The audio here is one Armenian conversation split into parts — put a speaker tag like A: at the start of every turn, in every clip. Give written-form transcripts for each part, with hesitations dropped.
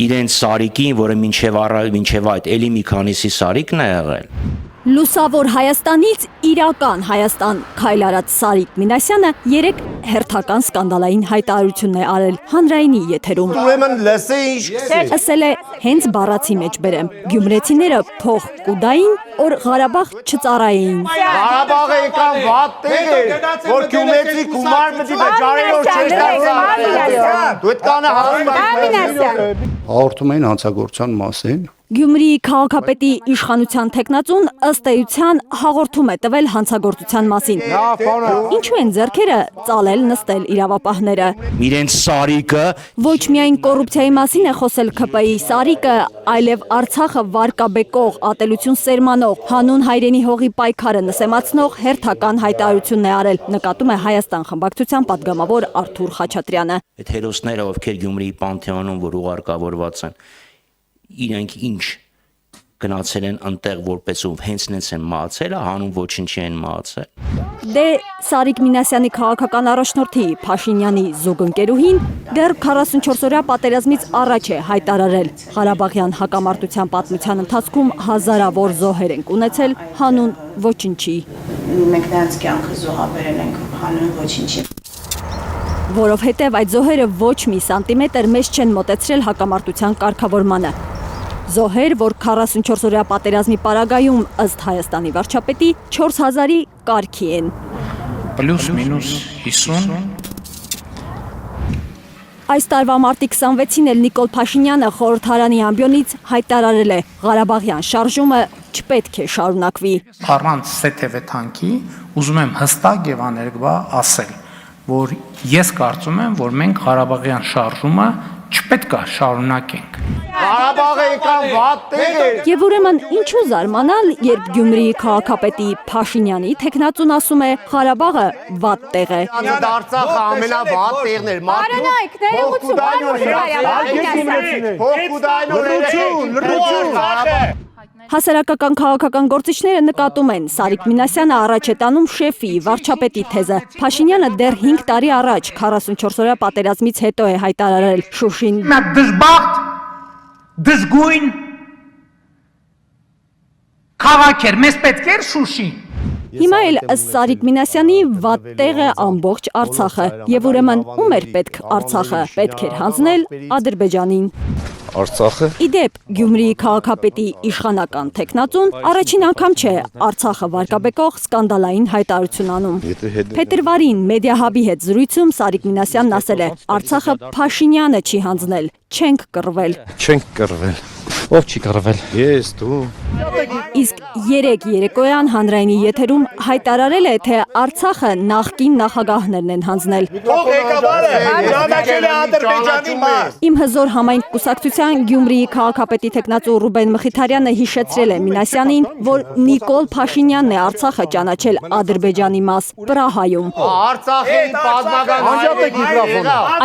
A: իրենց սարիկին, որը մինչև այդ էլի մի քանիսի սարիկն է եղել։
B: Լուսավոր Հայաստանից իրական Հայաստան քայլ արած Սարիկ Մինասյանը երեք հերթական սկանդալային հայտարարություն է արել հանրայինի եթերում։
C: Ուրեմն լսե ինչ
B: Ասել է հենց բառացի մեջ բերեմ։ Գյումրեցիները փող կուդային, որ Ղարաբաղ չծառայեին։
C: Ղարաբաղը եկան վատ տեղ էր, որ գյումրեցի գումար մտի վճարել որ չեր դու կանը
D: հաղորդում էին հանցագործության մասին։
B: Գյումրիի քաղաքապետի իշխանության տեխնացուն ըստ էության հաղորդում է տվել հանցագործության մասին։ Ինչու են ձեռքերը ծալել նստել իրավապահները։
A: Իրենց սարիկը
B: Ոչ միայն կոռուպցիայի մասին է խոսել ՔՊ-ի Սարիկը, այլև Արցախը վարկաբեկող, ատելություն սերմանող, հանուն հայրենի հողի պայքարը նսեմացնող հերթական հայտարարությունն է արել, նկատում է Հայաստան խմբակցության պատգամավոր Արթուր Խաչատրյանը։
A: այդ հերոսները, ովքեր Գյումրիի Պանթեոնում որ ուղարկավորված են, իրենք ինչ գնացել են այնտեղ որպես ու հենց նենց են մահացել, հանուն ոչինչի են մահացել։
B: Դե Սարիկ Մինասյանի քաղաքական առաջնորդի Փաշինյանի զուգընկերուհին դեռ 44-օրյա պատերազմից առաջ է հայտարարել Ղարաբաղյան հակամարտության պատմության ընթացքում հազարավոր զոհեր են ունեցել հանուն ոչինչի։
E: Մենք նրանց կյանքը զոհաբերել ենք հանուն ոչինչի։
B: Որովհետև այդ զոհերը ոչ մի սանտիմետր մեզ չեն մոտեցրել հակամարտության կարգավորմանը։ Զոհեր, որ 44-օրյա պատերազմի պարագայում ըստ Հայաստանի վարչապետի 4000-ի կարգի են։
F: Պլյուս-մինուս 50։
B: Այս տարվա մարտի 26-ին էլ Նիկոլ Փաշինյանը խորհրդարանի ամբիոնից հայտարարել է Ղարաբաղյան շարժումը չպետք է շարունակվի։
F: Առանց սեթևե թանքի ուզում եմ հստակ եւ աներկբա ասել, որ ես կարծում եմ, որ մենք Ղարաբաղյան շարժումը չպետք է շարունակենք։
C: Ղարաբաղը եկան վատ տեղ էր։
B: Եվ ուրեմն ինչու զարմանալ, երբ Գյումրիի քաղաքապետի Փաշինյանի տեխնացուն ասում է Ղարաբաղը վատ տեղ է։
C: Արցախը ամենավատ տեղն էր։
G: Բարենայք, ներողություն,
B: Հասարակական քաղաքական գործիչները նկատում են Սարիկ Մինասյանը առաջ է տանում շեֆի, վարչապետի թեզը։ Փաշինյանը դեռ 5 տարի առաջ 44-օրյա պատերազմից հետո է հայտարարել Շուշին։
F: Դժբախտ, դժգույն քաղաք էր, մեզ պետք էր Շուշի։
B: Հիմա էլ ըստ Սարիկ Մինասյանի վատ տեղ է ամբողջ Արցախը, եւ ուրեմն ում էր պետք Արցախը, պետք էր հանձնել Ադրբեջանին։
D: Արցախը
B: Իդեպ Գյումրիի քաղաքապետի իշխանական տեխնացուն առաջին անգամ չէ Արցախը վարկաբեկող սկանդալային հայտարարություն անում։ Փետրվարին Մեդիահաբի հետ զրույցում Սարիկ Մինասյանն ասել է. Արցախը Փաշինյանը չի հանձնել, չենք կռվել։
D: չենք կռվել։ Ով չի կռվել։ Ես, դու։
B: Իսկ երեկոյան հանրայինի եթերում հայտարարել է, թե Արցախը նախկին նախագահներն են հանձնել։
C: Թող ղեկավարը ճանաչել է Ադրբեջանի մաս։
B: Իմ հզոր համայն կուսակցության Գյումրիի քաղաքապետի տեխնացու Ռուբեն Մխիթարյանը հիշեցրել է Մինասյանին, որ Նիկոլ Փաշինյանն է Արցախը ճանաչել Ադրբեջանի մաս Պրահայում։
C: Արցախի պատմական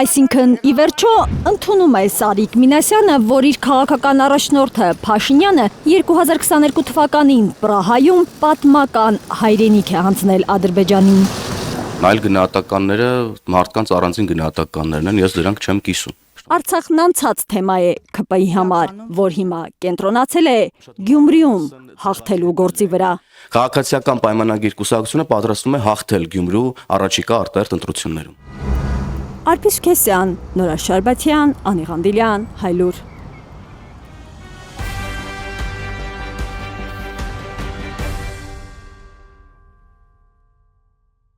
B: Այսինքն, ի վերջո, ընդունում է Սարիկ Մինասյանը, որ իր քաղաքական առաջնորդը Փաշինյանը 2022 թվականին Պրահայում պատմական հայրենիք է հանձնել Ադրբեջանին։
H: Այլ գնահատականները մարդկանց առանձին գնահատականներն են, ես դրանք չեմ կիսում։
B: Արցախն անցած թեմա է ՔՊ-ի համար, որ հիմա կենտրոնացել է Գյումրիում հաղթելու գործի վրա։
H: Քաղաքացիական պայմանագիր կուսակցությունը պատրաստվում է հաղթել Գյումրու առաջիկա արտահերթ ընտրություններում։
B: Արփիս Քեսյան, Նորա Շարբաթյան, Անի Ղանդիլյան, Հայլուր։